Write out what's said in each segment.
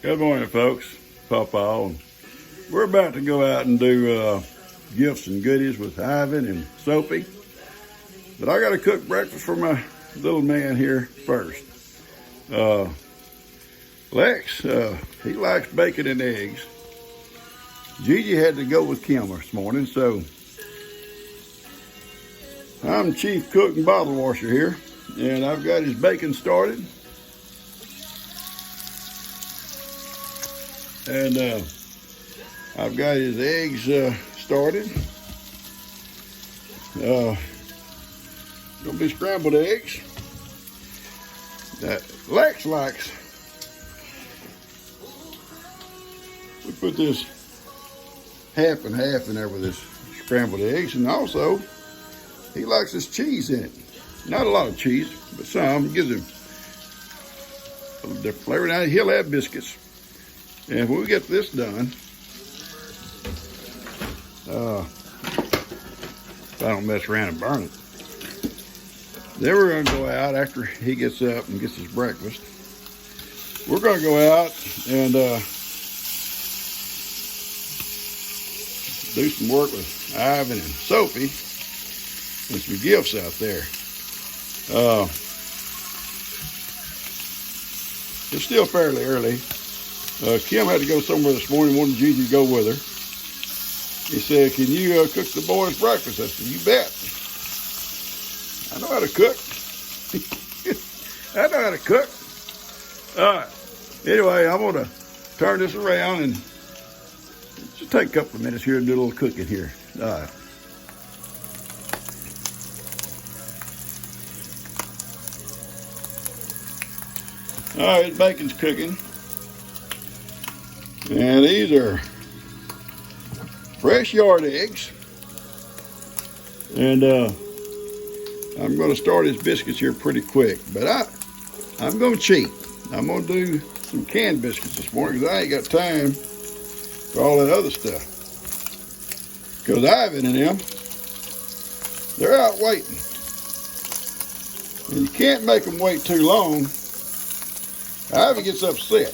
Good morning, folks. Papa. We're about to go out and do gifts and goodies with Ivan and Sophie. But I got to cook breakfast for my little man here first. Lex, he likes bacon and eggs. Gigi had to go with Kim this morning, so I'm chief cook and bottle washer here. And I've got his bacon started. And I've got his eggs started. Gonna be scrambled eggs. That Lex likes. We put this half and half in there with this scrambled eggs, and also he likes this cheese in it. Not a lot of cheese, but some. It gives him a little different flavor. Now he'll have biscuits. And when we get this done, if I don't mess around and burn it, then we're going to go out after he gets up and gets his breakfast. We're going to go out and do some work with Ivan and Sophie and some gifts out there. It's still fairly early. Kim had to go somewhere this morning, wanted Gigi to go with her. He said, "Can you cook the boys breakfast?" I said, "You bet. I know how to cook." I know how to cook. All right. Anyway, I'm going to turn this around and just take a couple of minutes here and do a little cooking here. All right. All right, bacon's cooking. And these are fresh yard eggs. And I'm going to start his biscuits here pretty quick. But I'm going to cheat. I'm going to do some canned biscuits this morning because I ain't got time for all that other stuff. Because Ivan and them, they're out waiting. And you can't make them wait too long. Ivan gets upset.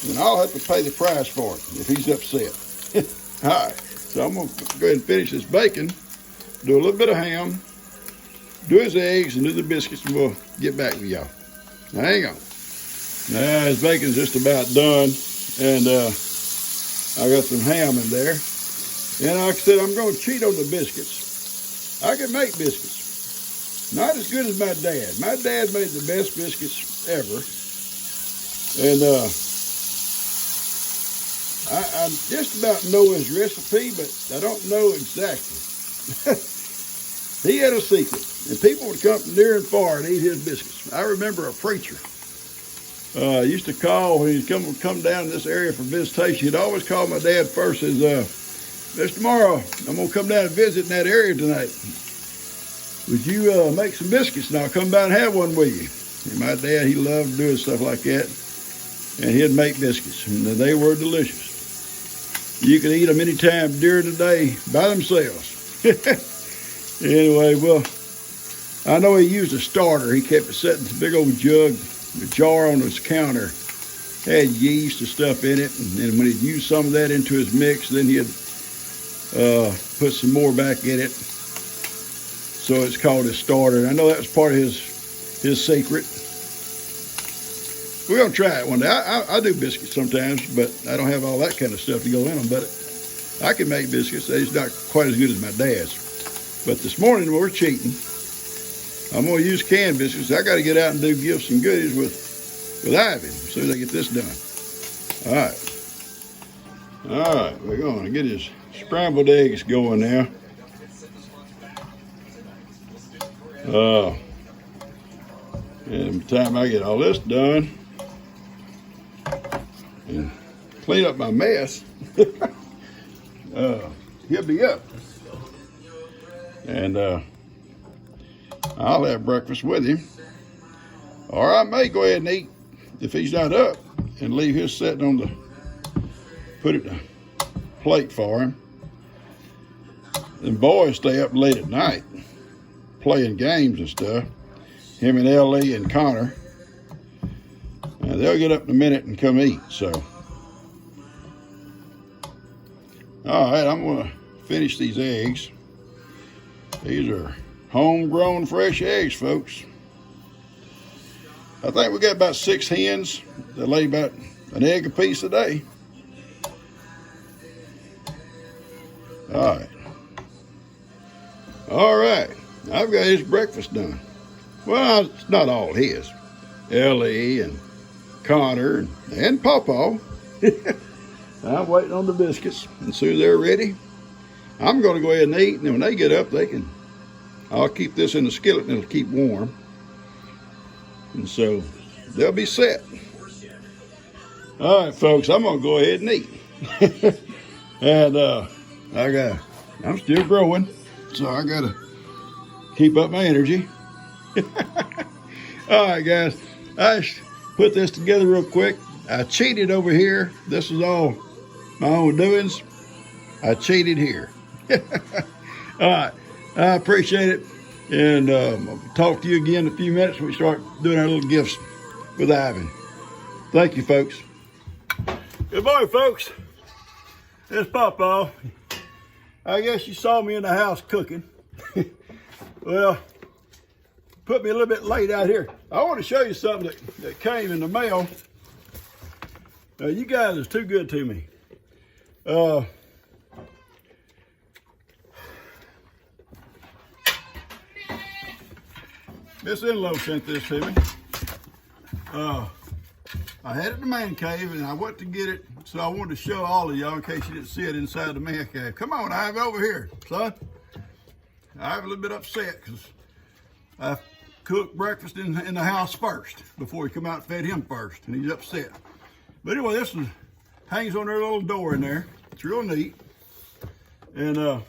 And I'll have to pay the price for it if he's upset. All right, so I'm going to go ahead and finish this bacon, do a little bit of ham, do his eggs, and do the biscuits, and we'll get back with y'all. Now, hang on. Now, his bacon's just about done, and I got some ham in there. And like I said, I'm going to cheat on the biscuits. I can make biscuits. Not as good as my dad. My dad made the best biscuits ever. And I just about know his recipe, but I don't know exactly. He had a secret, and people would come from near and far and eat his biscuits. I remember a preacher used to call when he'd come down to this area for visitation. He'd always call my dad first. Says, "Mr. Morrow, I'm gonna come down and visit in that area tonight. Would you make some biscuits, and I'll come down and have one with you?" And my dad, he loved doing stuff like that, and he'd make biscuits, and they were delicious. You could eat them anytime during the day by themselves. Anyway, well, I know he used a starter. He kept it set in a big old jug, a jar on his counter. Had yeast and stuff in it. And then when he'd use some of that into his mix, then he'd put some more back in it. So it's called a starter. And I know that was part of his secret. We're going to try it one day. I do biscuits sometimes, but I don't have all that kind of stuff to go in them. But I can make biscuits. They're just not quite as good as my dad's. But this morning, we're cheating. I'm going to use canned biscuits. I got to get out and do gifts and goodies with Ivan as soon as I get this done. All right, we're going to get his scrambled eggs going now. And by the time I get all this done and clean up my mess, he'll be up. And I'll have breakfast with him. Or I may go ahead and eat if he's not up and leave his sitting on put it in a plate for him. And boys stay up late at night playing games and stuff. Him and Ellie and Connor. They'll get up in a minute and come eat. So, all right, I'm gonna finish these eggs. These are homegrown fresh eggs, folks. I think we got about 6 hens that lay about an egg apiece a day. All right. All right. I've got his breakfast done. Well, it's not all his. Ellie and Connor and Pawpaw. I'm waiting on the biscuits. And as soon as they're ready, I'm going to go ahead and eat. And then when they get up, I'll keep this in the skillet and it'll keep warm. And so they'll be set. All right, folks, I'm going to go ahead and eat. And I'm still growing, so I got to keep up my energy. All right, guys, I put this together real quick. I cheated over here. This is all my own doings. I cheated here. All right, I appreciate it. And I'll talk to you again in a few minutes when we start doing our little gifts with Ivan. Thank you, folks. Good morning, folks. It's Pawpaw. I guess you saw me in the house cooking. Well, put me a little bit late out here. I want to show you something that came in the mail. You guys are too good to me. Miss Enlow sent this to me. I had it in the man cave and I went to get it, so I wanted to show all of y'all in case you didn't see it inside the man cave. Come on, Ivy, over here, son. I'm a little bit upset because I cooked breakfast in the house first before he come out and fed him first, and he's upset. But anyway, this one hangs on their little door in there. It's real neat. And I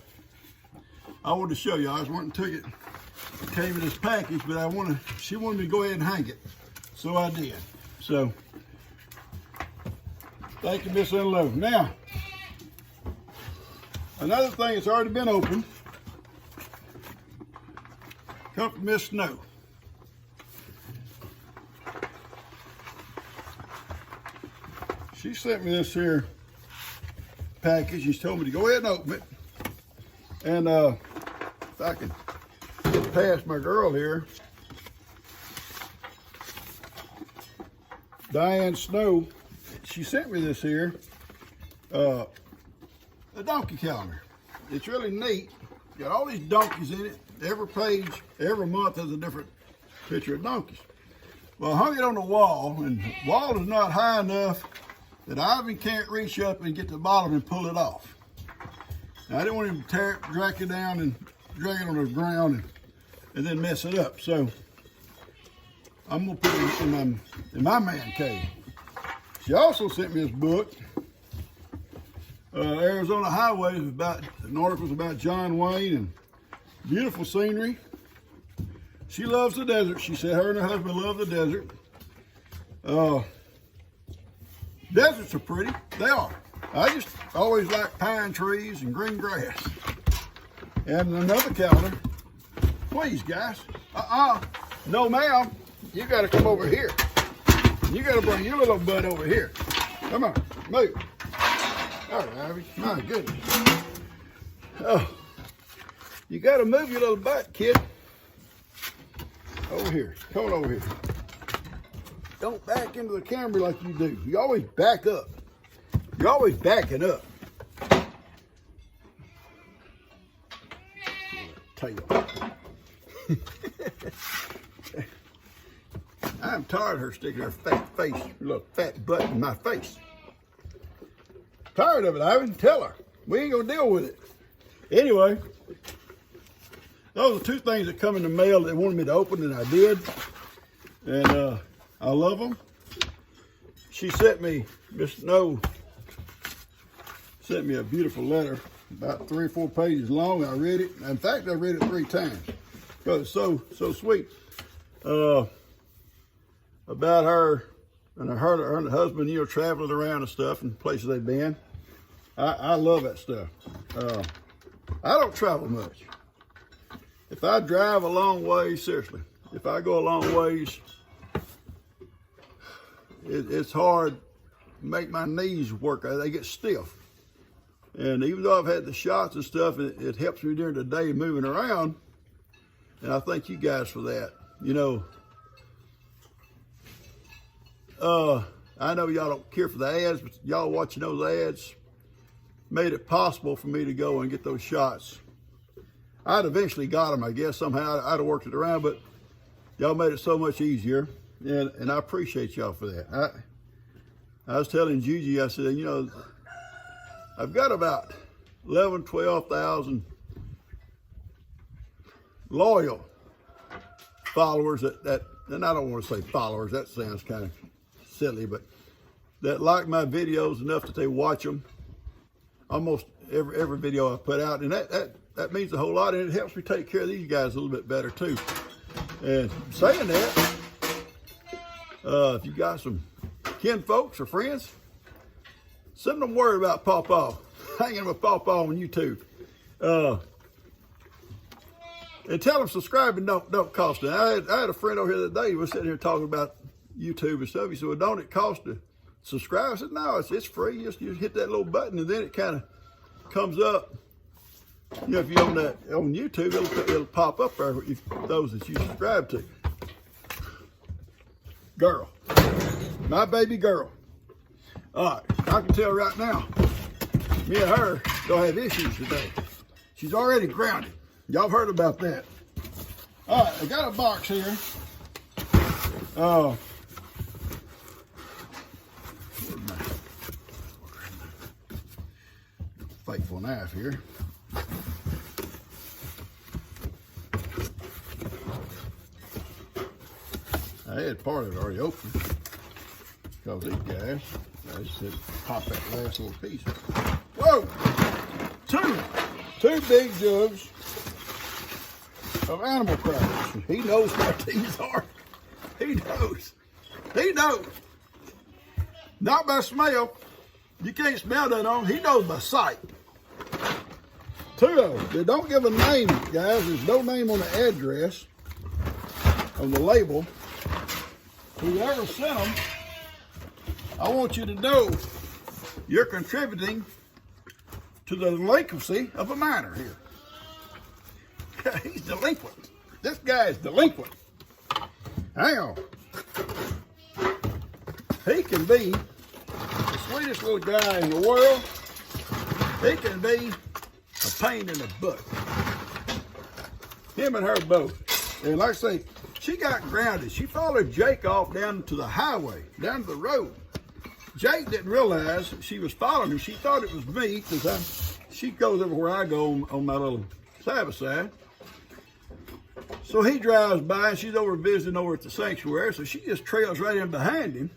wanted to show you. I was wanting to take it. It came in this package, but she wanted me to go ahead and hang it. So I did. So, thank you, Miss Enlow. Now, another thing that's already been opened, come from Miss Snow. She sent me this here package. She's told me to go ahead and open it. And if I can get past my girl here, Diane Snow, she sent me this here, a donkey calendar. It's really neat. Got all these donkeys in it. Every page, every month has a different picture of donkeys. Well, I hung it on the wall, and the wall is not high enough that Ivan can't reach up and get to the bottom and pull it off. Now, I didn't want him to drag it down and drag it on the ground and then mess it up. So I'm gonna put it in my man cave. She also sent me this book, Arizona Highways, an article about John Wayne and beautiful scenery. She loves the desert. She said her and her husband love the desert. Deserts are pretty. They are. I just always like pine trees and green grass. And another calendar. Please, guys. No, ma'am. You got to come over here. You got to bring your little butt over here. Come on, move. All right, Ivy. My goodness. Oh, you got to move your little butt, kid. Over here. Come on over here. Don't back into the camera like you do. You always back up. You're always backing up. Tail. I'm tired of her sticking her fat face, her little fat butt in my face. Tired of it, Ivan. Tell her. We ain't gonna deal with it. Anyway, those are two things that come in the mail that wanted me to open, and I did. And I love them. She sent me, Miss Snow sent me a beautiful letter, about 3 or 4 pages long. I read it. In fact, I read it 3 times because it's so sweet. About her and her husband, you know, traveling around and stuff and places they've been. I love that stuff. I don't travel much. If I drive a long way, seriously, if I go a long ways, it's hard to make my knees work. They get stiff. And even though I've had the shots and stuff, it helps me during the day moving around. And I thank you guys for that. You know, I know y'all don't care for the ads, but y'all watching those ads made it possible for me to go and get those shots. I'd eventually got them, I guess. Somehow I'd have worked it around, but y'all made it so much easier. And I appreciate y'all for that. I was telling Gigi, I said, you know, I've got about 11, 12,000 loyal followers that, and I don't want to say followers, that sounds kind of silly, but that like my videos enough that they watch them almost every video I put out. And that means a whole lot, and it helps me take care of these guys a little bit better too. And saying that, if you got some kin folks or friends, send them word about Pawpaw, hanging with Pawpaw on YouTube. And tell them subscribing don't cost it. I had a friend over here the other day who was sitting here talking about YouTube and stuff. He said, well, don't it cost to subscribe? I said, no, it's free. Just hit that little button and then it kind of comes up. You know, if you're on YouTube, it'll pop up there if those that you subscribe to. Girl, my baby girl. All right, I can tell right now, me and her don't have issues today. She's already grounded. Y'all heard about that. All right, I got a box here. Faithful knife here. I had part of it already open because these guys, I just said pop that last little piece. Whoa! Two big jugs of animal crackers. He knows what these are. He knows. He knows. Not by smell. You can't smell that on. He knows by sight. Two of them. They don't give a name, guys. There's no name on the address, on the label. Whoever sent them, I want you to know you're contributing to the delinquency of a minor here. He's delinquent. This guy is delinquent. Hang on. He can be the sweetest little guy in the world. He can be a pain in the butt. Him and her both. And like I say, she got grounded. She followed Jake off down to the highway, down to the road. Jake didn't realize she was following him. She thought it was me because she goes over where I go on my little side. So he drives by and she's over visiting over at the sanctuary. So she just trails right in behind him.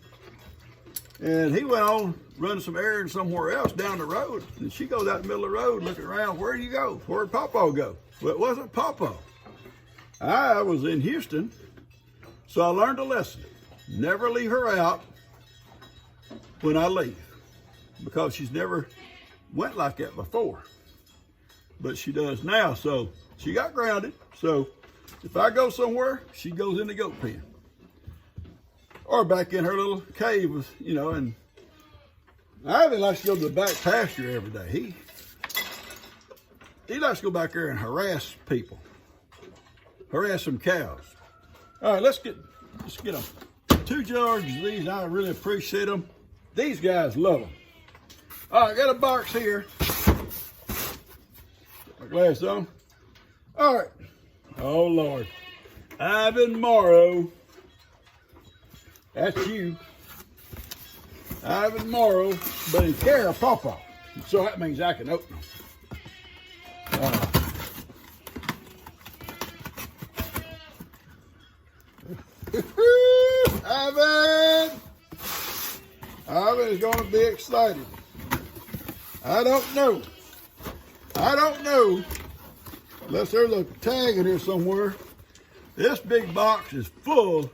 And he went on running some errands somewhere else down the road. And she goes out in the middle of the road looking around. Where do you go? Where'd Pawpaw go? Well, it wasn't Pawpaw. I was in Houston, so I learned a lesson. Never leave her out when I leave, because she's never went like that before, but she does now. So she got grounded. So if I go somewhere, she goes in the goat pen or back in her little cave with, you know, and Ivan likes to go to the back pasture every day. He likes to go back there and harass people. Harass some cows. All right, let's get them. 2 jars of these, and I really appreciate them. These guys love them. All right, got a box here. Get my glass on. All right. Oh, Lord. Ivan Morrow. That's you. Ivan Morrow, but in care of Pawpaw. So that means I can open them. Ivan is going to be excited. I don't know, unless there's a tag in here somewhere. This big box is full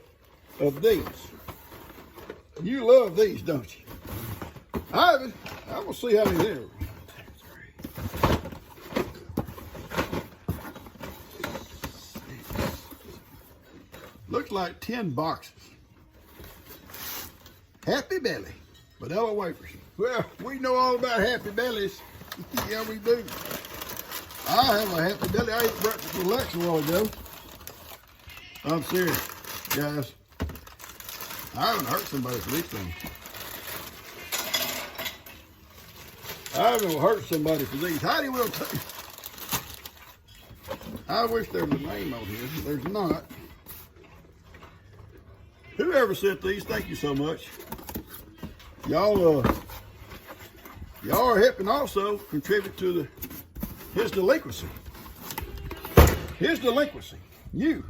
of these. You love these, don't you? Ivan, I'm going to see how many there are. Looks like 10 boxes. Happy Belly, vanilla wafers. Well, we know all about Happy Bellies. Yeah, we do. I have a Happy Belly. I ate breakfast with Lex a while ago. I'm serious, guys. I haven't hurt somebody for these things. I haven't hurt somebody for these. Heidi will too. I wish there was a name on here. There's not. Whoever sent these, thank you so much. Y'all are helping also contribute to his delinquency. His delinquency. You.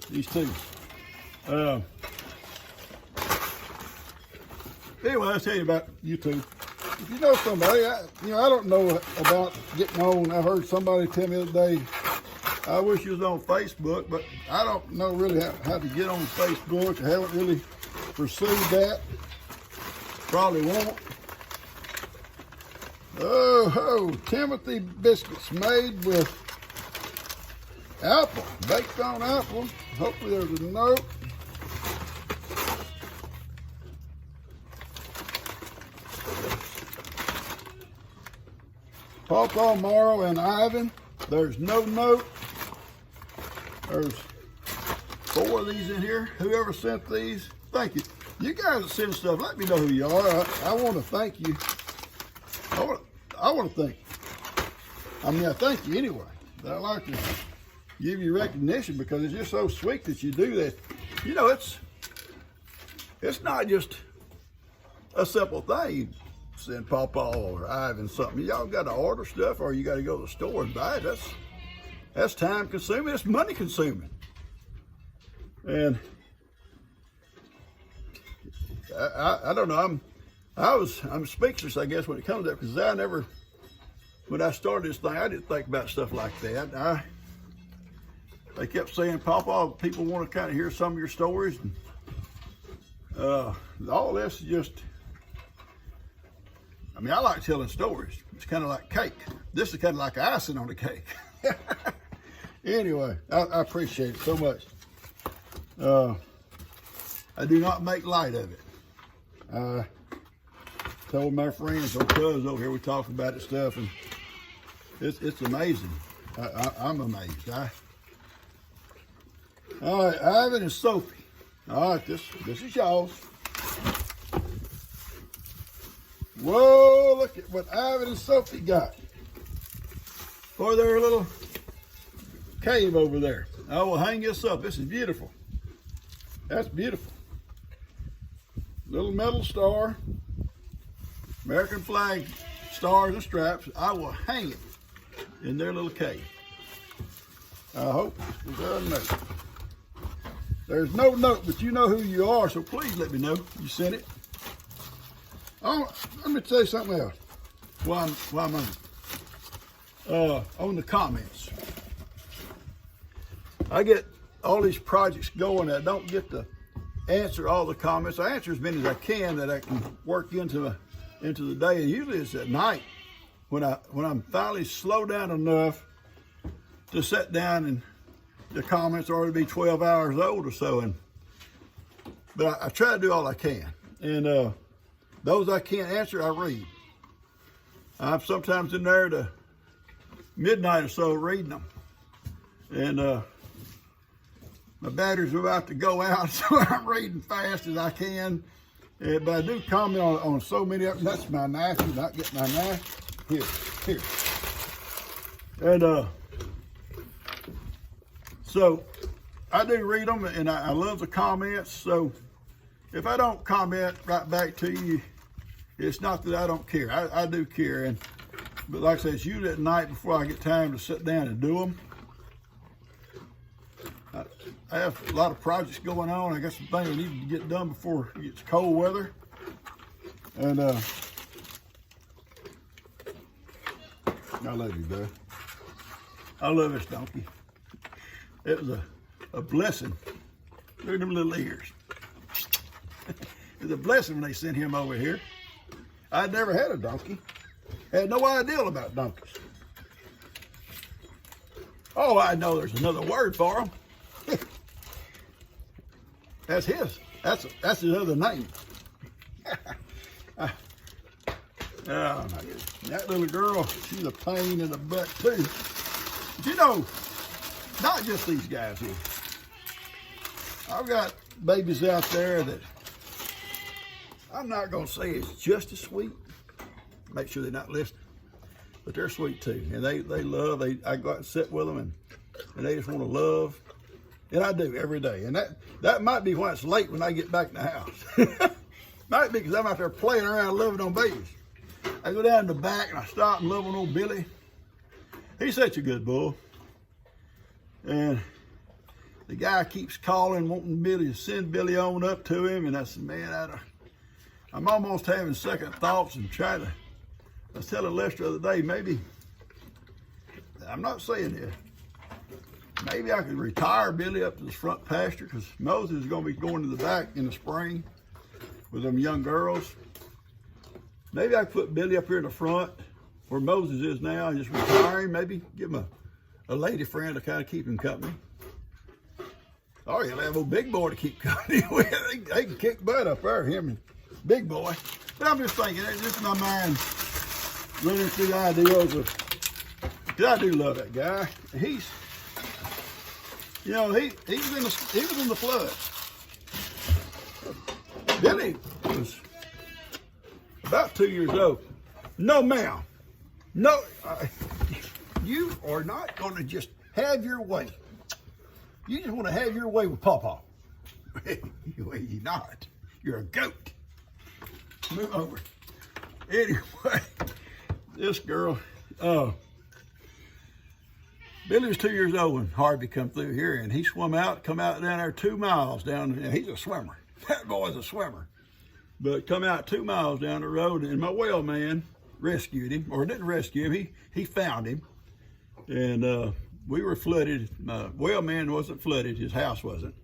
These two. Anyway, I'll tell you about YouTube. If you know somebody, I don't know about getting on. I heard somebody tell me the other day, I wish you was on Facebook, but I don't know really how to get on Facebook. I haven't really pursued that. Probably won't. Oh, Timothy biscuits made with apple, baked on apple. Hopefully there's a note. Pawpaw, Morrow, and Ivan. There's no note. There's 4 of these in here. Whoever sent these, thank you. You guys that send stuff, let me know who you are. I want to thank you. I want to thank you. I mean, I thank you anyway. But I like to give you recognition because it's just so sweet that you do that. You know, it's not just a simple thing. Send Pawpaw or Ivan something. Y'all got to order stuff or you got to go to the store and buy it. That's time consuming. It's money consuming. And I don't know. I'm speechless, I guess, when it comes to that because when I started this thing, I didn't think about stuff like that. They kept saying, Pawpaw, people want to kind of hear some of your stories. And, all this is just, I mean, I like telling stories. It's kind of like cake. This is kind of like icing on the cake. Anyway, I appreciate it so much. I do not make light of it. I told my friends, old cousins over here, we talked about this stuff, and it's amazing. I'm amazed. All right, Ivan and Sophie. All right, this is y'all's. Whoa, look at what Ivan and Sophie got for their little cave over there. I will hang this up. This is beautiful. That's beautiful. Little metal star, American flag, stars and stripes. I will hang it in their little cave. I hope there's a note. There's no note, but you know who you are, so please let me know you sent it. Oh, let me tell you something else. While I'm on the comments. I get all these projects going. I don't get to answer all the comments. I answer as many as I can that I can work into the day. And usually it's at night when I'm finally slow down enough to sit down, and the comments are to be 12 hours old or so. But I try to do all I can. And those I can't answer, I read. I'm sometimes in there to midnight or so reading them. And my batteries are about to go out, so I'm reading fast as I can. But I do comment on so many of them. That's my knife. You not get my knife. Here. And so I do read them, and I love the comments. So if I don't comment right back to you, it's not that I don't care. I do care. But like I said, it's usually at night before I get time to sit down and do them. I have a lot of projects going on. I got some things I need to get done before it gets cold weather. And I love you, bud. I love this donkey. It was a blessing. Look at them little ears. It was a blessing when they sent him over here. I'd never had a donkey. Had no idea about donkeys. Oh, I know there's another word for them. That's his. That's his other name. Oh my goodness. That little girl, she's a pain in the butt too. But you know, not just these guys here. I've got babies out there that I'm not gonna say it's just as sweet. Make sure they're not listening. But they're sweet too. And they love, I go out and sit with them and they just want to love. And I do every day. And that might be why it's late when I get back in the house. Might be because I'm out there playing around loving on babies. I go down in the back and I stop and love on old Billy. He's such a good bull. And the guy keeps calling, wanting Billy to send Billy on up to him. And I said, man, I'm almost having second thoughts and trying to, I was telling Lester the other day, maybe, I'm not saying this, maybe I could retire Billy up to the front pasture because Moses is going to be going to the back in the spring with them young girls. Maybe I could put Billy up here in the front where Moses is now and just retire him, maybe give him a lady friend to kind of keep him company. Or he'll have a big boy to keep company with. They can kick butt up there, him and big boy. But I'm just thinking, it's just my mind running through the ideas of, because I do love that guy. He's, you know, he was in the flood. Billy was about 2 years old. No, ma'am. No, you are not going to just have your way. You just want to have your way with Pawpaw. You're not. You're a goat. Move over. Anyway, this girl, Billy was 2 years old when Harvey come through here, and he come out down there 2 miles down, and he's a swimmer. That boy's a swimmer. But come out 2 miles down the road, and my well man rescued him, or didn't rescue him, he found him. And we were flooded. My well man wasn't flooded, his house wasn't.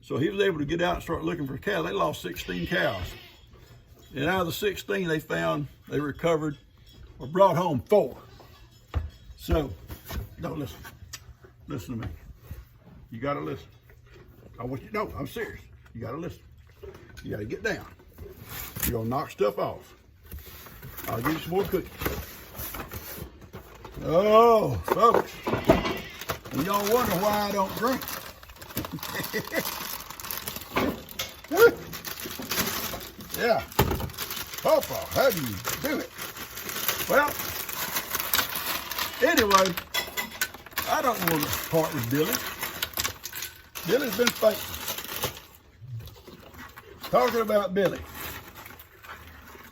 So he was able to get out and start looking for cows. They lost 16 cows. And out of the 16 they recovered or brought home 4. So, no, listen to me. You gotta listen. I want you to know, I'm serious. You gotta listen. You gotta get down. You're gonna knock stuff off. I'll give you some more cookies. Oh, folks. And y'all wonder why I don't drink. Yeah. Pawpaw, how do you do it? Well, anyway, I don't want to part with Billy. Billy's been faithful. Talking about Billy.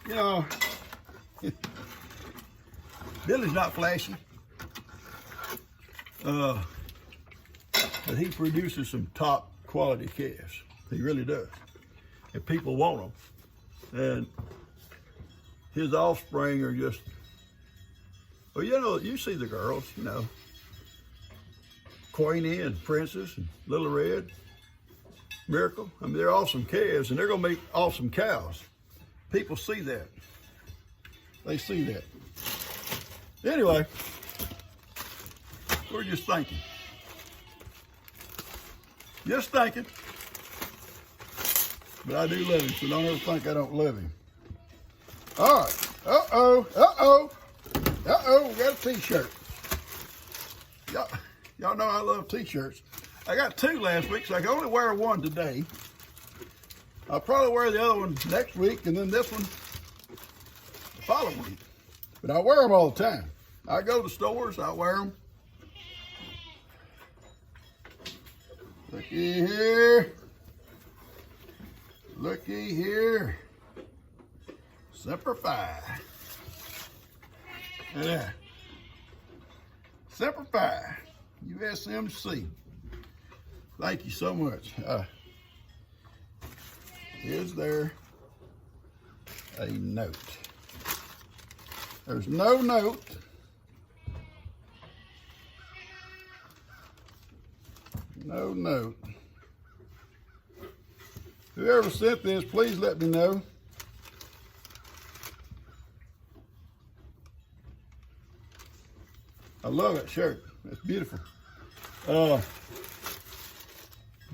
You know, Billy's not flashy. But he produces some top quality calves. He really does. And people want them. And his offspring are just, well, you know, you see the girls, you know, Queenie and Princess and Little Red, Miracle. I mean, they're awesome calves, and they're going to make awesome cows. People see that. They see that. Anyway, we're just thinking. Just thinking. But I do love him, so don't ever think I don't love him. All right. Uh-oh, we got a t-shirt. Y'all know I love t-shirts. I got 2 last week, so I can only wear 1 today. I'll probably wear the other one next week, and then this one the following week. But I wear them all the time. I go to the stores, I wear them. Looky here. Looky here. Semper Fi. Yeah. Semper Fi. USMC. Thank you so much. Is there a note? There's no note. No note. Whoever sent this, please let me know. I love that shirt. It's beautiful.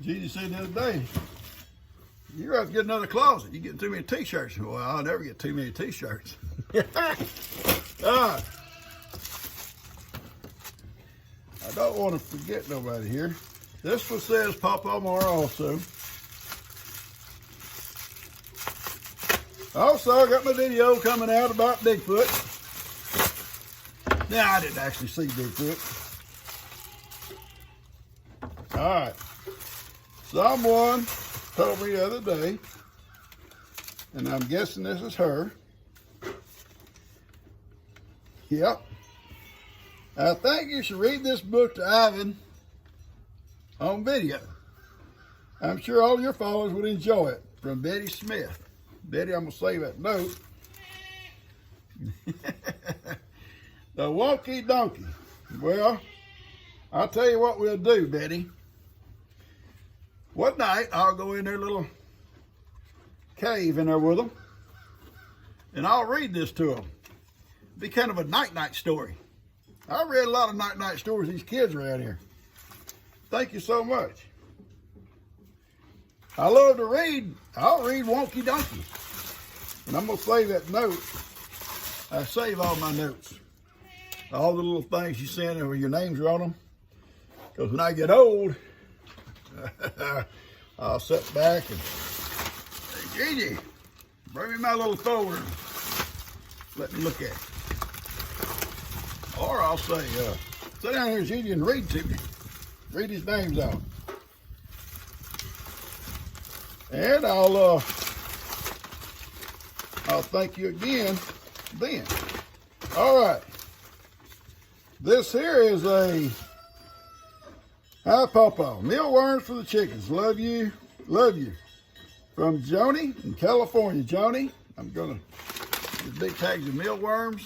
Jesus said the other day, You're going to get another closet. You're getting too many t-shirts. Well, I'll never get too many t-shirts. All right. I don't want to forget nobody here. This one says Papa Mar also. Also, I got my video coming out about Bigfoot. Now, I didn't actually see Bigfoot. All right. Someone told me the other day, and I'm guessing this is her. Yep. I think you should read this book to Ivan on video. I'm sure all your followers would enjoy it. From Betty Smith. Betty, I'm going to save that note. The Wonky Donkey. Well, I'll tell you what we'll do, Betty. One night, I'll go in their little cave in there with them, and I'll read this to them. It'll be kind of a night-night story. I read a lot of night-night stories to these kids around here. Thank you so much. I love to read. I'll read Wonky Donkey. And I'm going to save that note. I save all my notes. All the little things you send where your names are on them. Because when I get old, I'll sit back and say, Gigi, bring me my little folder. Let me look at it. Or I'll say, sit down here, Gigi, and read to me. Read his names out. And I'll thank you again then. All right. This here is a Hi Papa, mealworms for the chickens. Love you, love you. From Joni in California. Joni, I'm gonna get big tags of mealworms.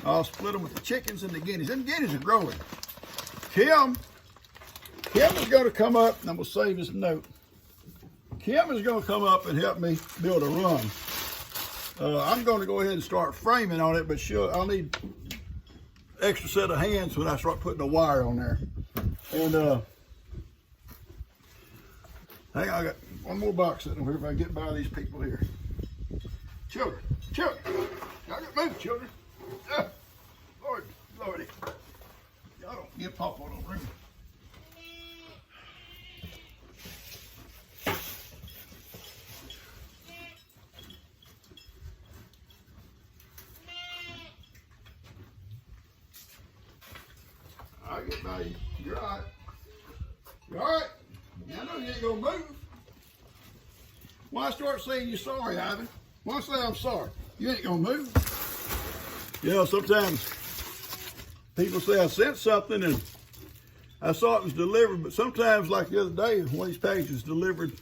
I'll split them with the chickens and the guineas. And the guineas are growing. Kim is gonna come up, and I'm gonna save this note. Kim is gonna come up and help me build a run. I'm gonna go ahead and start framing on it, but I'll need extra set of hands when I start putting the wire on there. And hang on, I got one more box sitting over here if I can get by these people here. Children, y'all get moved, children. Lordy. Y'all don't get Papa no room. I'll get by you. You're all right. You all right? I know you ain't gonna move. When I start saying you're sorry, Ivan, when I say I'm sorry, you ain't gonna move. You know, sometimes people say I sent something and I saw it was delivered, but sometimes, like the other day, one of these packages was delivered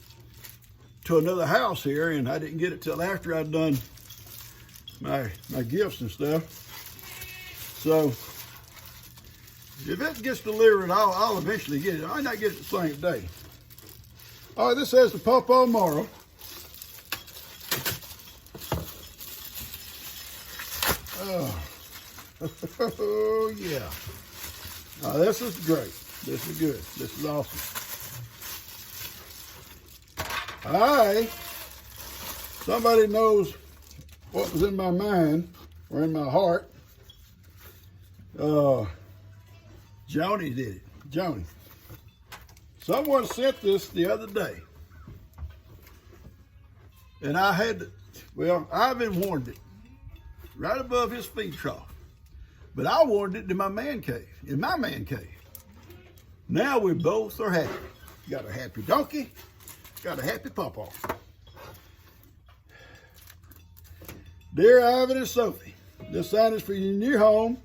to another house here, and I didn't get it till after I'd done my gifts and stuff. So if it gets delivered, I'll eventually get it. I might not get it the same day. All right, this says the Papa Mar. Oh, yeah. This is great. This is good. This is awesome. Somebody knows what was in my mind or in my heart. Joni did it. Joni. Someone sent this the other day. And I had to, well, Ivan wanted it right above his feed trough. But I wanted it in my man cave, Now we both are happy. Got a happy donkey, got a happy pawpaw. Dear Ivan and Sophie, this sign is for your new home.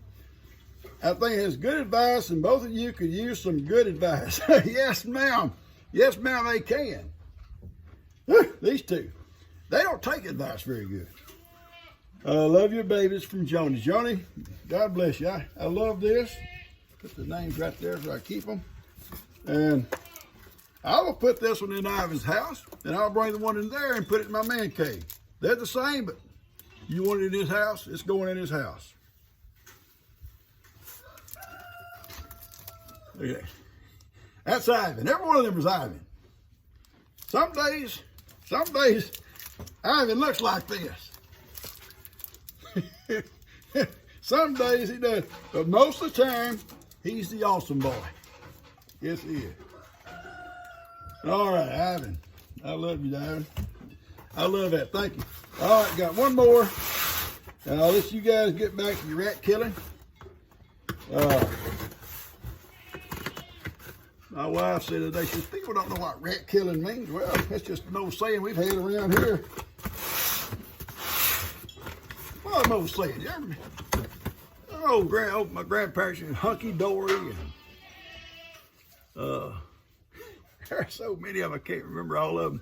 I think it's good advice, and both of you could use some good advice. Yes, ma'am. Yes, ma'am, they can. These two, they don't take advice very good. Love your babies from Joni. Joni, God bless you. I love this. Put the names right there so I keep them. And I will put this one in Ivan's house, and I'll bring the one in there and put it in my man cave. They're the same, but you want it in his house, it's going in his house. Okay. That's Ivan. Every one of them is Ivan. Some days Some days, Ivan looks like this. Some days he does, but most of the time, he's the awesome boy. Yes, he is. All right, Ivan. I love you, Ivan. I love that. Thank you. All right, got one more. And I'll let you guys get back to your rat killing. My wife said today, she says, people don't know what rat killing means. Well, that's just an old saying we've had around here. Well, an old saying. My grandparents used hunky-dory. And, there are so many of them, I can't remember all of them.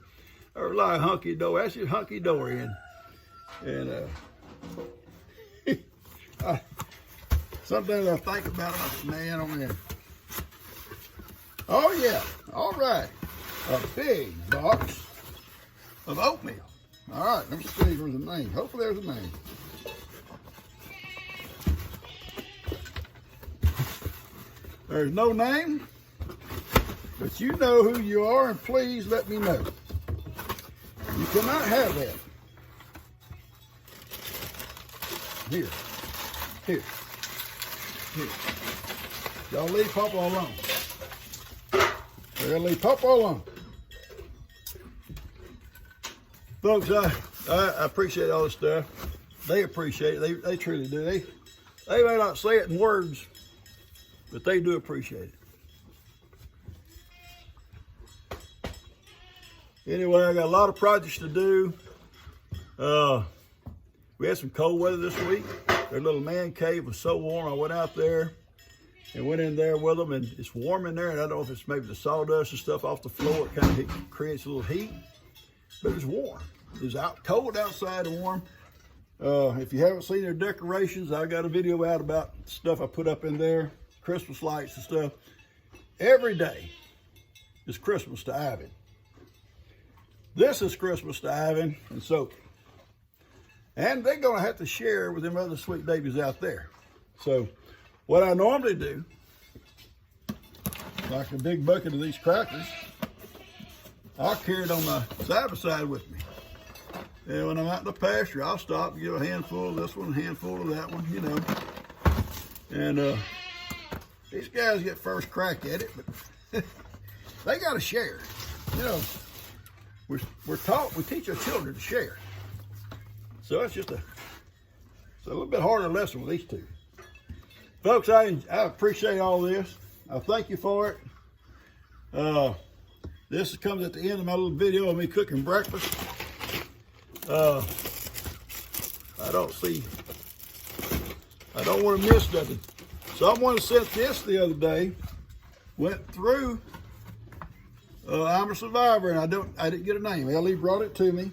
There were a lot of hunky-dory. That's just hunky-dory. And sometimes I think about it, I say, man, oh man. Oh yeah, all right. A big box of oatmeal. All right, let me see if there's a name. Hopefully there's a name. There's no name, but you know who you are, and please let me know. You cannot have that. Here. Y'all leave Papa alone. They'll leave Papa alone. Folks, I appreciate all this stuff. They appreciate it. They truly do. They may not say it in words, but they do appreciate it. Anyway, I got a lot of projects to do. We had some cold weather this week. Their little man cave was so warm, I went out there and went in there with them, and it's warm in there, and I don't know if it's maybe the sawdust and stuff off the floor. It kind of creates a little heat, but it's warm. It's cold outside and warm. If you haven't seen their decorations, I got a video out about stuff I put up in there, Christmas lights and stuff. Every day is Christmas to Ivan. This is Christmas to Ivan and Sophie. And they're going to have to share with them other sweet babies out there. So what I normally do, like a big bucket of these crackers, I'll carry it on my side-by-side with me. And when I'm out in the pasture, I'll stop and give a handful of this one, a handful of that one, you know. And these guys get first crack at it, but they got to share. You know, we're taught, we teach our children to share. So it's just a little bit harder lesson with these two. Folks, I appreciate all this. I thank you for it. This comes at the end of my little video of me cooking breakfast. I don't want to miss nothing. Someone sent this the other day, went through I'm a Survivor, and I didn't get a name. Ellie brought it to me.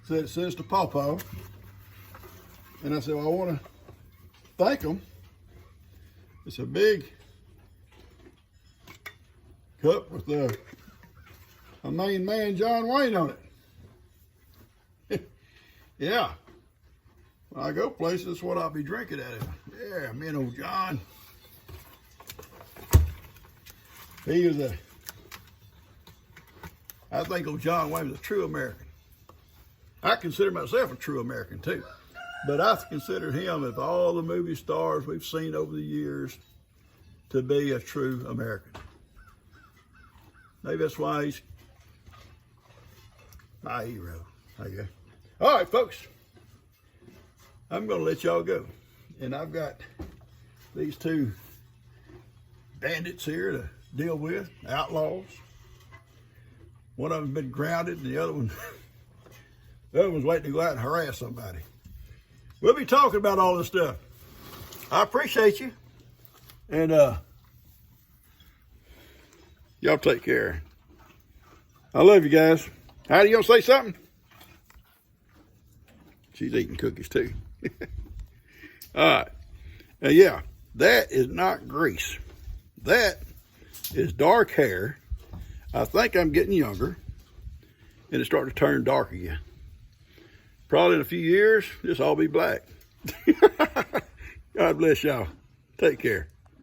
Said it says to Pawpaw. And I said, well, I want to thank them. It's a big cup with a main man, John Wayne, on it. Yeah. When I go places, that's what I'll be drinking out of. Yeah, me and old John. He was I think old John Wayne was a true American. I consider myself a true American too. But I consider him, of all the movie stars we've seen over the years, to be a true American. Maybe that's why he's my hero, I guess. All right, folks. I'm going to let y'all go. And I've got these two bandits here to deal with, outlaws. One of them's been grounded, and the other one's waiting to go out and harass somebody. We'll be talking about all this stuff. I appreciate you. And y'all take care. I love you guys. Heidi, you gonna say something? She's eating cookies too. All right. Now, yeah, that is not grease. That is dark hair. I think I'm getting younger, and it's starting to turn dark again. Probably in a few years, this will all be black. God bless y'all. Take care.